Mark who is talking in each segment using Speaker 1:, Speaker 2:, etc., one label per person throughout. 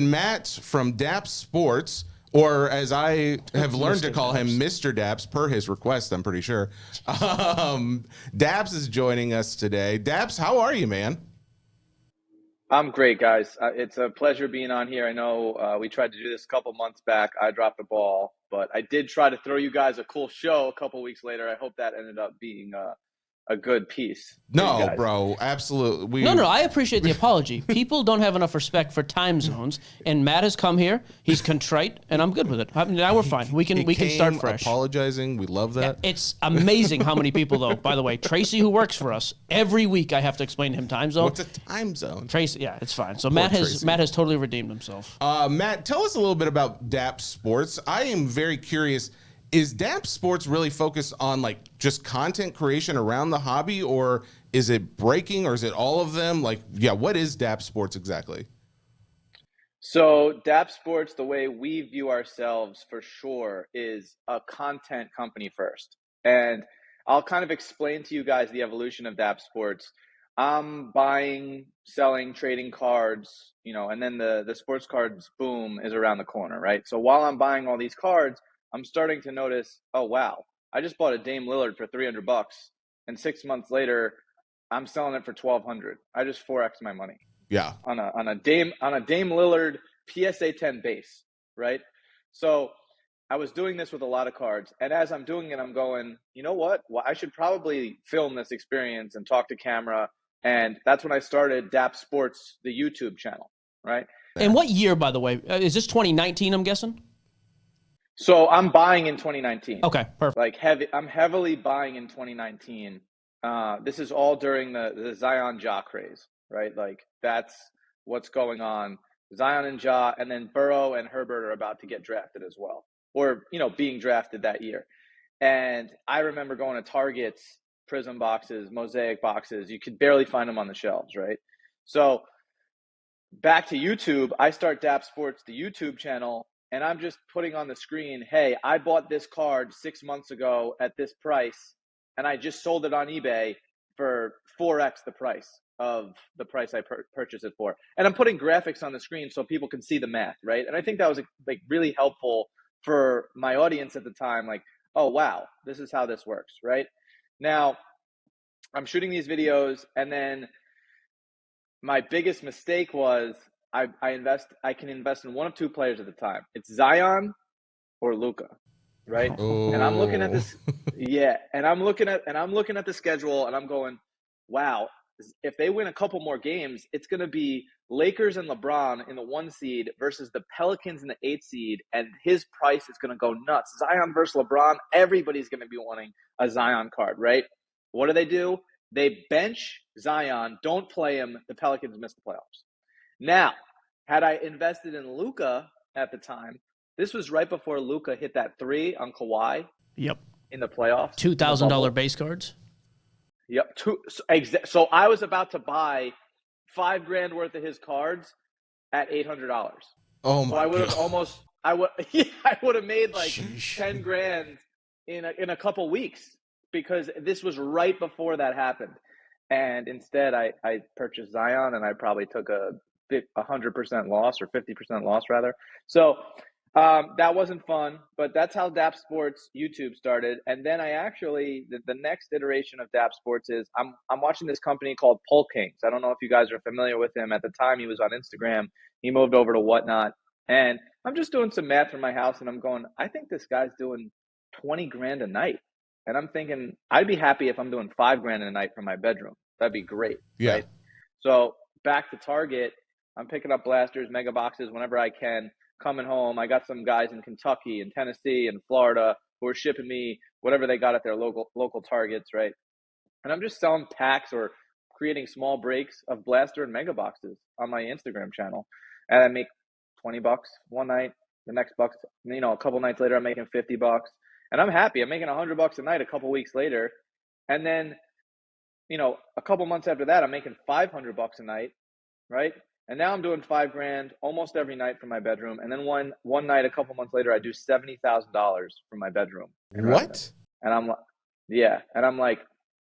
Speaker 1: Matt from Dappz Sports, or as I have learned to call him, Mr. Dappz, per his request, I'm pretty sure. Dappz is joining us today. Dappz, how are you, man?
Speaker 2: I'm great, guys. It's a pleasure being on here. I know we tried to do this a couple months back. I dropped the ball, but I did try to throw you guys a cool show a couple weeks later. I hope that ended up being a good piece for you
Speaker 1: No,
Speaker 2: guys.
Speaker 1: bro, absolutely.
Speaker 3: No, I appreciate the apology. People don't have enough respect for time zones, and Matt has come here. He's contrite, and I'm good with it. Now we're fine. We can start fresh.
Speaker 1: Apologizing, we love that.
Speaker 3: Yeah, it's amazing how many people, though. By the way, Tracy, who works for us, every week I have to explain to him time zone.
Speaker 1: What's a time zone?
Speaker 3: Tracy, yeah, it's fine. So Matt has totally redeemed himself.
Speaker 1: Matt, tell us a little bit about Dappz Sports. I am very curious. Is Dappz Sports really focused on like just content creation around the hobby, or is it breaking, or is it all of them? Like, yeah, what is Dappz Sports exactly?
Speaker 2: So Dappz Sports, the way we view ourselves for sure, is a content company first. And I'll kind of explain to you guys the evolution of Dappz Sports. I'm buying, selling, trading cards, and then the sports cards boom is around the corner, right? So while I'm buying all these cards, I'm starting to notice, oh wow, I just bought a Dame Lillard for $300, and 6 months later, I'm selling it for $1,200. I just 4x my money.
Speaker 1: Yeah,
Speaker 2: on a Dame Lillard PSA 10 base, right? So I was doing this with a lot of cards, and as I'm doing it, I'm going, you know what? Well, I should probably film this experience and talk to camera, and that's when I started Dappz Sports, the YouTube channel, right?
Speaker 3: And what year, by the way? Is this 2019? I'm guessing.
Speaker 2: So I'm buying in 2019.
Speaker 3: Okay, perfect.
Speaker 2: I'm heavily buying in 2019. This is all during the Zion Ja craze, right? Like that's what's going on. Zion and Ja, and then Burrow and Herbert are about to get drafted as well, or being drafted that year. And I remember going to Target's Prism boxes, Mosaic boxes. You could barely find them on the shelves, right? So back to YouTube, I start Dappz Sports, the YouTube channel. And I'm just putting on the screen, hey, I bought this card 6 months ago at this price, and I just sold it on eBay for 4x the price of the price I purchased it for. And I'm putting graphics on the screen so people can see the math, right? And I think that was like really helpful for my audience at the time. Like, oh, wow, this is how this works, right? Now, I'm shooting these videos, and then my biggest mistake was I can invest in one of two players at a time. It's Zion or Luka, right?
Speaker 1: Oh.
Speaker 2: And I'm looking at this, yeah. And I'm looking at the schedule, and I'm going, wow. If they win a couple more games, it's going to be Lakers and LeBron in the 1 seed versus the Pelicans in the 8 seed, and his price is going to go nuts. Zion versus LeBron, everybody's going to be wanting a Zion card, right? What do? They bench Zion, don't play him. The Pelicans miss the playoffs. Now, had I invested in Luka at the time, this was right before Luka hit that 3 on Kawhi.
Speaker 3: Yep.
Speaker 2: In the playoffs.
Speaker 3: $2,000 base cards.
Speaker 2: Yep. So I was about to buy $5,000 worth of his cards at $800.
Speaker 1: Oh my!
Speaker 2: So I would have made like $10,000 in a couple weeks, because this was right before that happened. And instead, I purchased Zion, and I probably took a 100% loss, or 50% loss rather. So that wasn't fun, but that's how Dappz Sports YouTube started. And then the next iteration of Dappz Sports is I'm watching this company called Pulp Kings. I don't know if you guys are familiar with him. At the time, he was on Instagram. He moved over to Whatnot, and I'm just doing some math in my house, and I'm going, I think this guy's doing $20,000 a night. And I'm thinking, I'd be happy if I'm doing $5,000 a night from my bedroom. That'd be great.
Speaker 1: Yeah.
Speaker 2: Right? So back to Target, I'm picking up blasters, mega boxes whenever I can. Coming home, I got some guys in Kentucky and Tennessee and Florida who are shipping me whatever they got at their local Targets, right? And I'm just selling packs or creating small breaks of blaster and mega boxes on my Instagram channel. And I make $20 one night, the next bucks, a couple nights later, I'm making $50. And I'm happy. I'm making $100 a night a couple weeks later. And then, a couple months after that, I'm making $500 a night, right? And now I'm doing $5,000 almost every night from my bedroom. And then one night, a couple months later, I do $70,000 from my bedroom.
Speaker 1: What?
Speaker 2: And I'm like, yeah. And I'm like,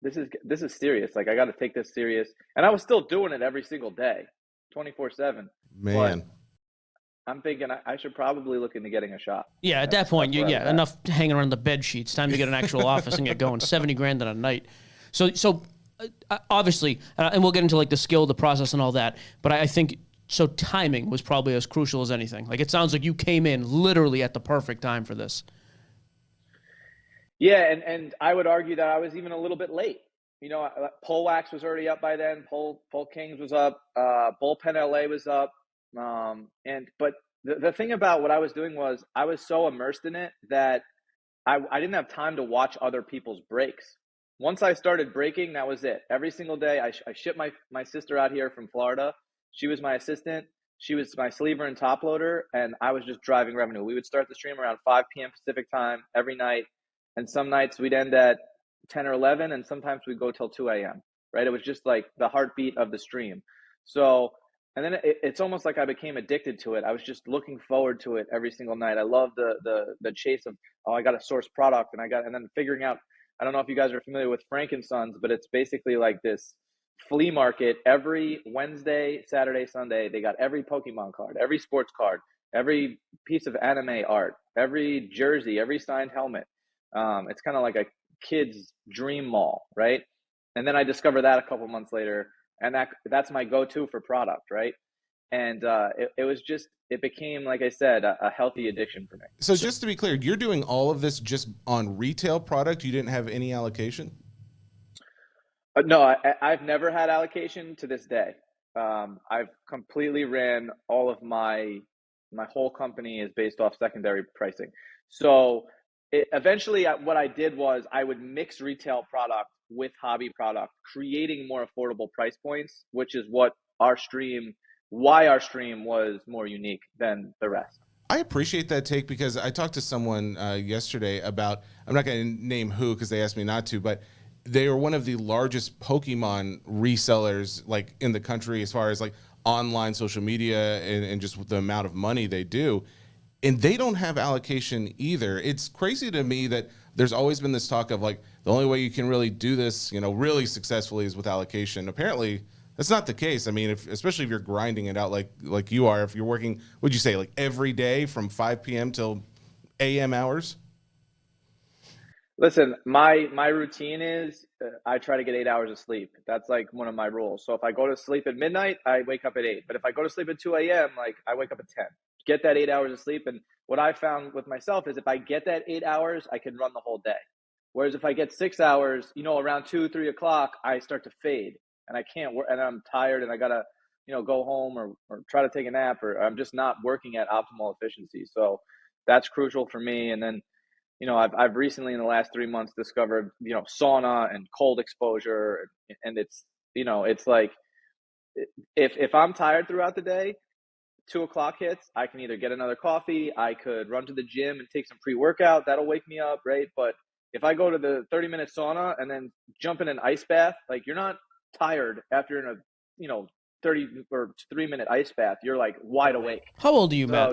Speaker 2: this is serious. Like, I got to take this serious. And I was still doing it every single day, 24/7.
Speaker 1: Man.
Speaker 2: I'm thinking I should probably look into getting a shop.
Speaker 3: Yeah, at that point,
Speaker 2: where I was at.
Speaker 3: enough hanging around the bed sheets. Time to get an actual office and get going. 70 grand in a night. So obviously, and we'll get into like the skill, the process, and all that. But I think so. Timing was probably as crucial as anything. Like it sounds like you came in literally at the perfect time for this.
Speaker 2: Yeah, and I would argue that I was even a little bit late. Pole Wax was already up by then. Pole Kings was up. Bullpen LA was up. But the thing about what I was doing was I was so immersed in it that I didn't have time to watch other people's breaks. Once I started breaking, that was it. Every single day, I shipped my sister out here from Florida. She was my assistant. She was my sleever and top loader, and I was just driving revenue. We would start the stream around 5 p.m. Pacific time every night, and some nights we'd end at 10 or 11, and sometimes we'd go till 2 a.m., right? It was just like the heartbeat of the stream. So, and then it's almost like I became addicted to it. I was just looking forward to it every single night. I love the chase of, I got to source product, and then figuring out, I don't know if you guys are familiar with Frankensons, but it's basically like this flea market every Wednesday, Saturday, Sunday. They got every Pokemon card, every sports card, every piece of anime art, every jersey, every signed helmet. It's kind of like a kid's dream mall, right? And then I discovered that a couple months later, and that's my go-to for product, right? And it became, like I said, a healthy addiction for me.
Speaker 1: So just to be clear, you're doing all of this just on retail product? You didn't have any allocation?
Speaker 2: No, I've never had allocation to this day. I've completely ran all of my whole company is based off secondary pricing. So eventually what I did was I would mix retail product with hobby product, creating more affordable price points, which is why our stream was more unique than the rest.
Speaker 1: I appreciate that take because I talked to someone yesterday about, I'm not going to name who because they asked me not to, but they are one of the largest Pokemon resellers like in the country as far as like online social media and just the amount of money they do. And they don't have allocation either. It's crazy to me that there's always been this talk of like the only way you can really do this, really successfully is with allocation. Apparently, that's not the case. I mean, especially if you're grinding it out like you are, if you're working, would you say like every day from 5 p.m. till a.m. hours?
Speaker 2: Listen, my routine is I try to get 8 hours of sleep. That's like one of my rules. So if I go to sleep at midnight, I wake up at 8. But if I go to sleep at 2 a.m., like I wake up at 10. Get that 8 hours of sleep. And what I found with myself is if I get that 8 hours, I can run the whole day. Whereas if I get 6 hours, around 2, 3 o'clock, I start to fade and I can't work and I'm tired and I got to, go home or try to take a nap, or I'm just not working at optimal efficiency. So that's crucial for me. And then, I've recently in the last 3 months discovered, sauna and cold exposure. And it's, it's like if I'm tired throughout the day, 2 o'clock hits, I can either get another coffee, I could run to the gym and take some pre-workout. That'll wake me up, right? But if I go to the 30-minute sauna and then jump in an ice bath, like you're not tired after in a 30 or 3-minute ice bath. You're like wide awake.
Speaker 3: How old are you, Matt?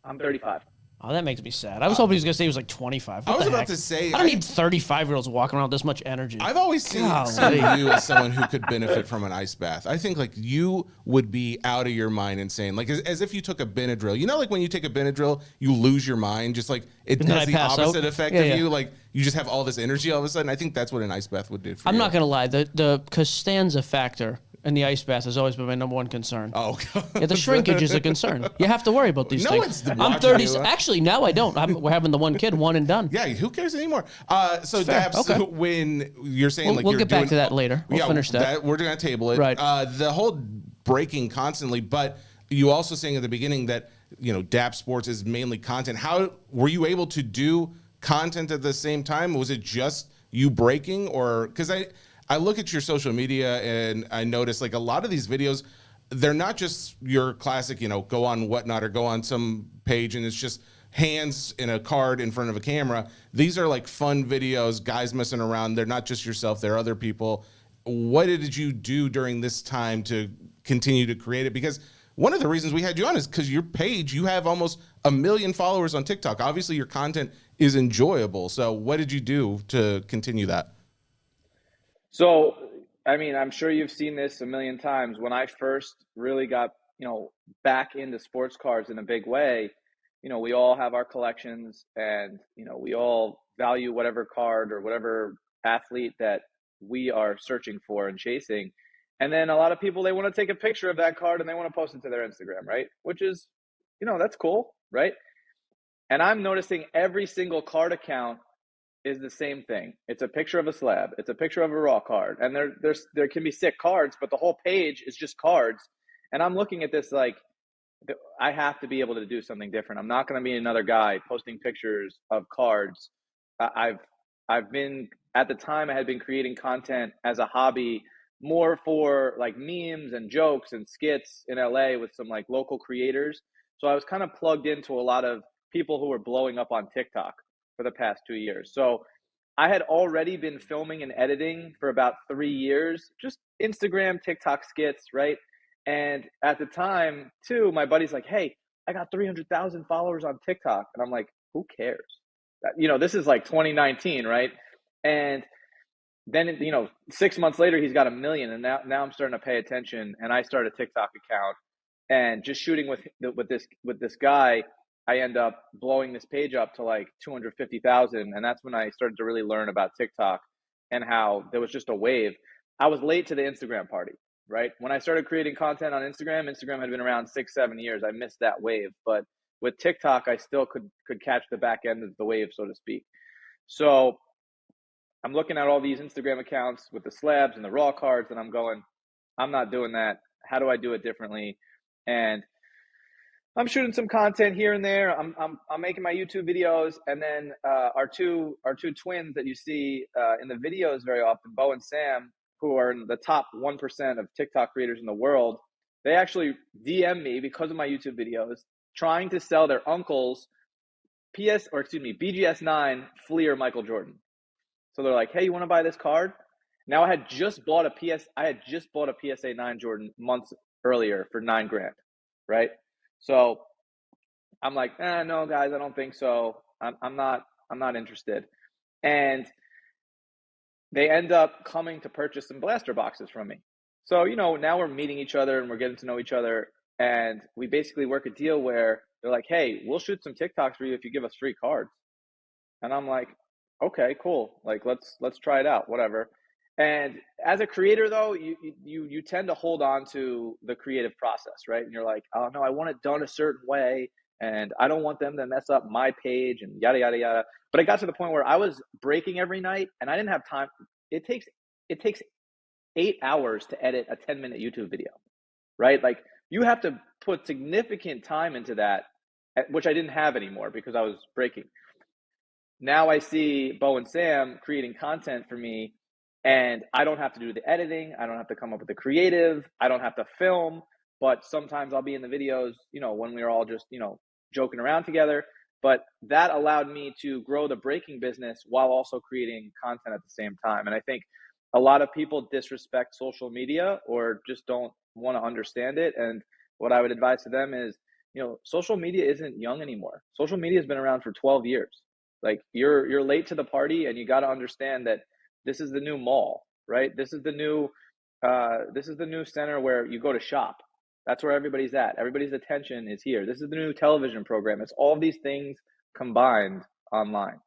Speaker 2: I'm 35.
Speaker 3: Oh, that makes me sad. I was hoping he was going to say he was like 25.
Speaker 1: I was about to say,
Speaker 3: I don't need 35-years-olds walking around with this much energy.
Speaker 1: I've always seen you as someone who could benefit from an ice bath. I think like you would be out of your mind insane. Like as if you took a Benadryl. Like when you take a Benadryl, you lose your mind. Just like it has the opposite effect of you. Like you just have all this energy all of a sudden. I think that's what an ice bath would do for you.
Speaker 3: I'm not going to lie. The Costanza factor and the ice bath has always been my number one concern.
Speaker 1: Oh, God.
Speaker 3: Yeah, the shrinkage is a concern. You have to worry about these things. I'm 30. Actually, now I don't. We're having the one kid, one and done.
Speaker 1: Yeah, who cares anymore? So Dappz, when you're saying
Speaker 3: we'll get back to that later. We'll finish that.
Speaker 1: We're going to table it.
Speaker 3: Right.
Speaker 1: The whole breaking constantly, but you also saying at the beginning that Dappz Sports is mainly content. How were you able to do content at the same time? Was it just you breaking, or because I look at your social media and I notice like a lot of these videos, they're not just your classic, go on Whatnot or go on some page and it's just hands in a card in front of a camera. These are like fun videos, guys messing around. They're not just yourself, they're other people. What did you do during this time to continue to create it? Because one of the reasons we had you on is because your page, you have almost 1 million followers on TikTok. Obviously your content is enjoyable. So what did you do to continue that?
Speaker 2: So, I mean, I'm sure you've seen this a million times. When I first really got back into sports cards in a big way, we all have our collections, and, we all value whatever card or whatever athlete that we are searching for and chasing. And then a lot of people, they want to take a picture of that card and they want to post it to their Instagram, right? Which is, that's cool, right? And I'm noticing every single card account is the same thing. It's a picture of a slab. It's a picture of a raw card. And there can be sick cards, but the whole page is just cards. And I'm looking at this like, I have to be able to do something different. I'm not going to be another guy posting pictures of cards. I've been, at the time, I had been creating content as a hobby, more for like memes and jokes and skits in LA with some like local creators. So I was kind of plugged into a lot of people who were blowing up on TikTok for the past 2 years. So I had already been filming and editing for about 3 years, just Instagram, TikTok skits, right? And at the time, too, my buddy's like, hey, I got 300,000 followers on TikTok. And I'm like, who cares? This is like 2019, right? And then, 6 months later, he's got 1 million. And now I'm starting to pay attention. And I start a TikTok account, and just shooting with this guy, I end up blowing this page up to like 250,000. And that's when I started to really learn about TikTok and how there was just a wave. I was late to the Instagram party, right? When I started creating content on Instagram had been around 6-7 years. I missed that wave. But with TikTok, I still could catch the back end of the wave, so to speak. So I'm looking at all these Instagram accounts with the slabs and the raw cards, and I'm going, I'm not doing that. How do I do it differently? And I'm shooting some content here and there. I'm making my YouTube videos, and then our two twins that you see in the videos very often, Bo and Sam, who are in the top 1% of TikTok creators in the world, they actually DM me because of my YouTube videos, trying to sell their uncle's BGS 9 Fleer Michael Jordan. So they're like, hey, you want to buy this card? Now I had just bought a PSA 9 Jordan months earlier for $9,000, right? So I'm like, no, guys, I don't think so. I'm not interested. And they end up coming to purchase some blaster boxes from me. So, now we're meeting each other and we're getting to know each other. And we basically work a deal where they're like, hey, we'll shoot some TikToks for you if you give us free cards. And I'm like, okay, cool. Like, let's try it out, whatever. And as a creator, though, you tend to hold on to the creative process, right? And you're like, oh, no, I want it done a certain way, and I don't want them to mess up my page and yada, yada, yada. But it got to the point where I was breaking every night, and I didn't have time. It takes 8 hours to edit a 10-minute YouTube video, right? Like, you have to put significant time into that, which I didn't have anymore because I was breaking. Now I see Bo and Sam creating content for me, and I don't have to do the editing. I don't have to come up with the creative. I don't have to film, but sometimes I'll be in the videos, when we're all just, joking around together. But that allowed me to grow the breaking business while also creating content at the same time. And I think a lot of people disrespect social media or just don't want to understand it. And what I would advise to them is, social media isn't young anymore. Social media has been around for 12 years. Like, you're late to the party, and you got to understand that this is the new mall, right? This is the new center where you go to shop. That's where everybody's at. Everybody's attention is here. This is the new television program. It's all these things combined online.